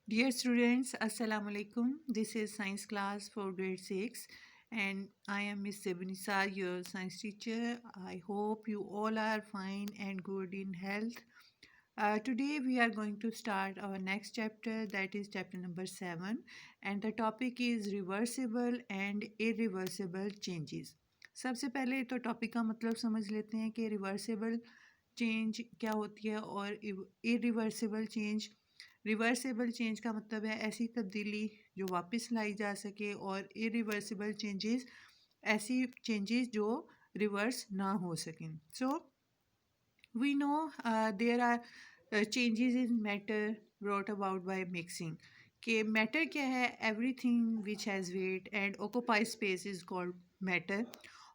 Dear students, Assalamu alaikum. This is science class for grade 6 and I am Miss Sebunisa, your science teacher. I hope you all are fine and good in health. Today we are going to start our next chapter, that is chapter number 7, and the topic is reversible and irreversible changes. सबसे पहले तो topic का मतलब समझ लेते हैं कि reversible change क्या होती है और इरिवर्सिबल चेंज। रिवर्सिबल चेंज का मतलब है ऐसी तब्दीली जो वापस लाई जा सके, और इरिवर्सिबल चेंजेस ऐसी चेंजेस जो रिवर्स ना हो सकें। So we know there are changes in matter brought about by mixing. कि मैटर क्या है? Everything which has weight and occupy space is called matter.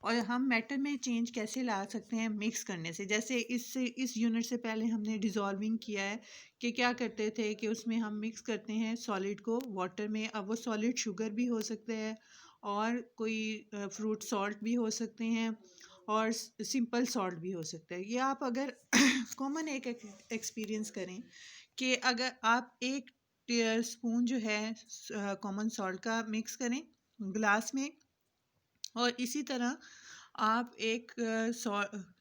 और हम मैटर में चेंज कैसे ला सकते हैं? मिक्स करने से। जैसे इस यूनिट से पहले हमने डिज़ोल्विंग किया है कि क्या करते थे कि उसमें हम मिक्स करते हैं सॉलिड को वाटर में। अब वो सॉलिड शुगर भी हो सकते हैं और कोई फ्रूट सॉल्ट भी हो सकते हैं और सिंपल सॉल्ट भी हो सकता है। ये आप अगर कॉमन एक एक्सपीरियंस करें कि अगर आप एक स्पून जो है कॉमन सॉल्ट का मिक्स करें ग्लास में, और इसी तरह आप एक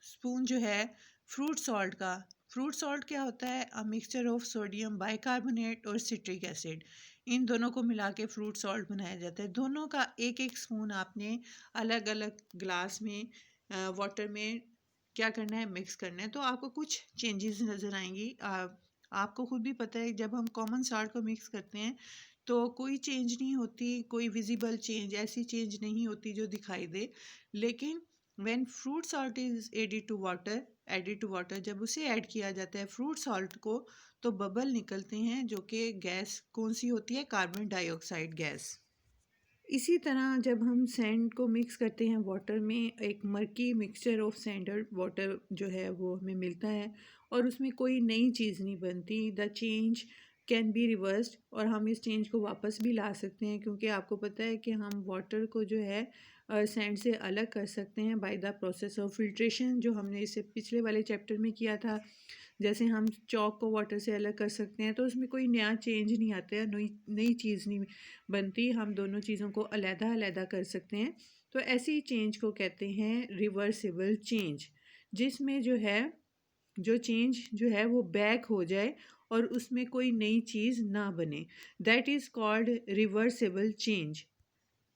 स्पून जो है फ्रूट सॉल्ट क्या होता है? A mixture of sodium bicarbonate और सिट्रिक एसिड, इन दोनों को मिला के फ्रूट सॉल्ट बनाया जाता है। दोनों का एक एक स्पून आपने अलग अलग ग्लास में वाटर में क्या करना है? मिक्स करना है। तो आपको कुछ चेंजेस नज़र आएंगी। आपको खुद भी पता है जब हम कॉमन सॉल्ट को मिक्स करते हैं तो कोई चेंज नहीं होती, कोई विजिबल चेंज, ऐसी चेंज नहीं होती जो दिखाई दे। लेकिन when fruit salt is added to water, जब उसे ऐड किया जाता है फ्रूट सॉल्ट को, तो बबल निकलते हैं जो कि गैस कौन सी होती है? Carbon dioxide gas. इसी तरह जब हम सैंड को मिक्स करते हैं वाटर में, एक murky mixture of sand water जो है वो हमें मिलता है और उसमें कोई नई चीज़ नहीं बनती। The change can be reversed, और हम इस चेंज को वापस भी ला सकते हैं, क्योंकि आपको पता है कि हम वाटर को जो है सैंड से अलग कर सकते हैं by the process of filtration, जो हमने इससे पिछले वाले चैप्टर में किया था। जैसे हम चॉक को वाटर से अलग कर सकते हैं, तो उसमें कोई नया चेंज नहीं आता है, नई नई चीज़ नहीं बनती। हम दोनों चीज़ों को अलग-अलग कर सकते हैं। तो ऐसी चेंज को कहते हैं रिवर्सिबल चेंज, जिसमें जो चेंज जो है वो बैक हो जाए और उसमें कोई नई चीज़ ना बने। That is called reversible change.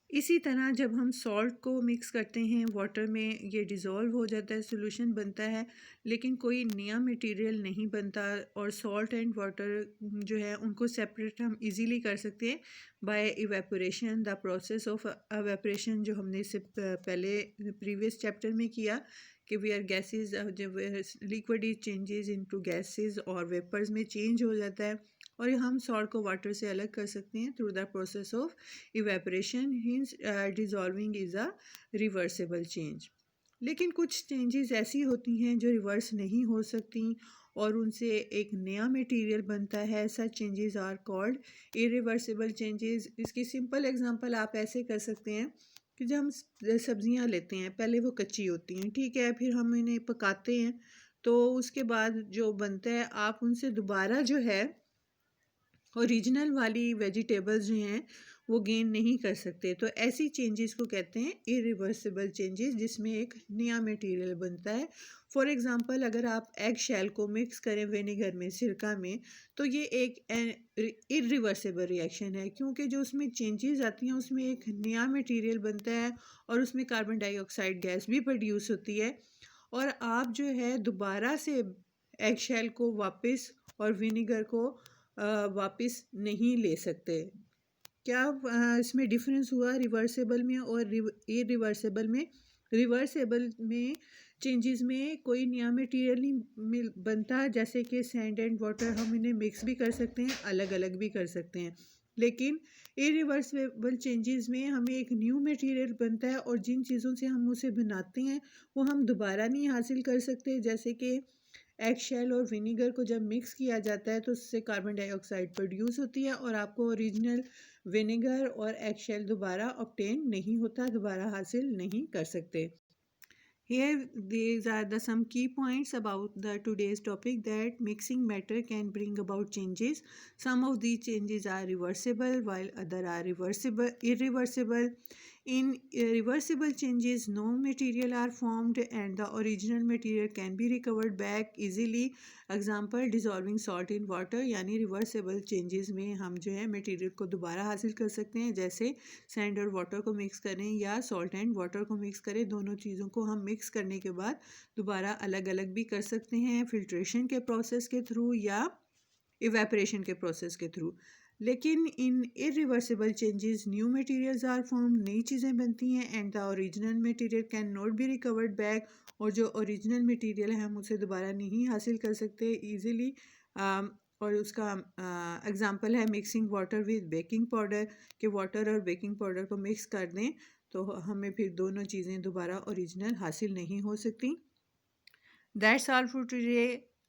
इसी तरह जब हम सॉल्ट को मिक्स करते हैं वाटर में, ये डिज़ोल्व हो जाता है, सॉल्यूशन बनता है, लेकिन कोई नया मटेरियल नहीं बनता। और सॉल्ट एंड वाटर जो है उनको सेपरेट हम इजीली कर सकते हैं by evaporation. The process of evaporation जो हमने इससे पहले प्रीवियस चैप्टर में किया कि वी आर गैसेज, जब liquid is changes into gases और वेपर्स में चेंज हो जाता है, और हम सॉल्ट को वाटर से अलग कर सकते हैं through the process of evaporation. Hence dissolving is a reversible change. लेकिन कुछ चेंजेस ऐसी होती हैं जो रिवर्स नहीं हो सकती और उनसे एक नया मटेरियल बनता है। Such changes are called irreversible changes. इसकी सिंपल एग्जांपल आप ऐसे कर सकते हैं कि जब हम सब्जियां लेते हैं, पहले वो कच्ची होती हैं, ठीक है, फिर हम इन्हें पकाते हैं, तो उसके बाद जो बनता है आप उनसे दोबारा जो है ओरिजिनल वाली वेजिटेबल्स जो हैं वो गेन नहीं कर सकते। तो ऐसी चेंजेस को कहते हैं इरिवर्सिबल चेंजेस, जिसमें एक नया मटेरियल बनता है। फॉर एग्जांपल अगर आप एग शेल को मिक्स करें विनेगर में, सिरका में, तो ये एक इरिवर्सिबल रिएक्शन है, क्योंकि जो उसमें चेंजेस आती हैं उसमें एक नया मटेरियल बनता है और उसमें कार्बन डाइऑक्साइड गैस भी प्रोड्यूस होती है। और आप जो है दोबारा से एग शेल को वापस और विनेगर को वापस नहीं ले सकते। क्या इसमें डिफरेंस हुआ रिवर्सिबल में और इरिवर्सिबल में? रिवर्सिबल में चेंजेस में कोई नया मटेरियल नहीं बनता, जैसे कि सैंड एंड वाटर हम इन्हें मिक्स भी कर सकते हैं, अलग अलग भी कर सकते हैं। लेकिन इरिवर्सिबल चेंजेस में हमें एक न्यू मटेरियल बनता है और जिन चीज़ों से हम उसे बनाते हैं वो हम दोबारा नहीं हासिल कर सकते। जैसे कि एग शेल और विनीगर को जब मिक्स किया जाता है तो उससे कार्बन डाइऑक्साइड प्रोड्यूस होती है और आपको ओरिजिनल विनेगर और एग शेल दोबारा ऑब्टेन नहीं होता, दोबारा हासिल नहीं कर सकते। Here, these are the some key points about the today's topic that mixing matter can bring about changes. Some of these changes are reversible, while other are irreversible. In irreversible changes, no material are formed and the original material can be recovered back easily. Example dissolving salt in water यानी reversible changes में हम जो है material को दोबारा हासिल कर सकते हैं, जैसे सैंड और वाटर को मिक्स करें या सॉल्ट एंड वाटर को मिक्स करें। दोनों चीज़ों को हम मिक्स करने के बाद दोबारा अलग अलग भी कर सकते हैं फिल्ट्रेशन के प्रोसेस के थ्रू या इवेपरेशन के प्रोसेस के थ्रू। लेकिन in irreversible changes new materials are form, नई चीज़ें बनती हैं and the original material can not be recovered back, और जो ओरिजिनल मटेरियल है हम उसे दोबारा नहीं हासिल कर सकते ईज़िली। और उसका एग्ज़ाम्पल है mixing water with baking powder, कि वाटर और बेकिंग पाउडर को मिक्स कर दें तो हमें फिर दोनों चीज़ें दोबारा ओरिजिनल हासिल नहीं हो सकती। That's all for today.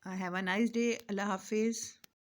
Have a nice day. अल्लाह हाफिज़।